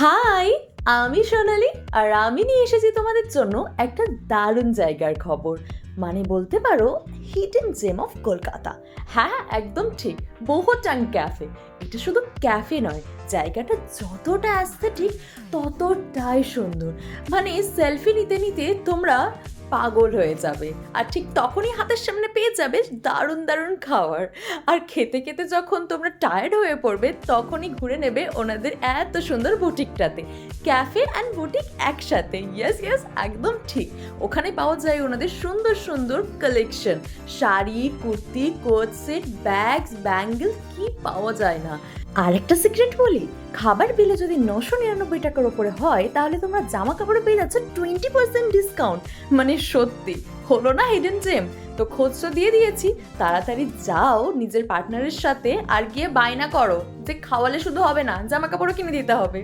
High, আমি সোনালি। আর আমি নিয়ে এসেছি তোমাদের জন্য একটা দারুণ জায়গার খবর। মানে বলতে পারো হিডেন জেম অফ কলকাতা। হ্যাঁ, একদম ঠিক, বহুটাং ক্যাফে। এটা শুধু ক্যাফে নয়, জায়গাটা যতটা অ্যাস্থেটিক ততটাই সুন্দর। মানে সেলফি নিতে নিতে তোমরা পাগল হয়ে যাবে। আর ঠিক তখনই হাতের সামনে পেয়ে যাবে দারুণ দারুণ খাবার। আর খেতে খেতে যখন তোমরা টায়ার্ড হয়ে পড়বে তখনই ঘুরে নেবে ওনাদের এত সুন্দর বুটিকটাতে। ক্যাফে অ্যান্ড বুটিক একসাথে, ইয়েস ইয়েস, একদম ঠিক। ওখানে পাওয়া যায় ওনাদের সুন্দর সুন্দর collection, sari, kurti, coat set, bags, bangle, কি পাওয়া যায় না। আর একটা সিক্রেট বলি, খাবার বিলে যদি 999 টাকার ওপরে হয় তাহলে তোমরা জামা কাপড়ে পেয়ে যাচ্ছ 20% ডিসকাউন্ট। মানে সত্যি হলো না হিডেন জেম? তো খোঁজ তো দিয়ে দিয়েছি, তাড়াতাড়ি যাও নিজের পার্টনারের সাথে আর গিয়ে বায়না করো যে খাওয়ালে শুধু হবে না, জামা কাপড়ও কিনে দিতে হবে।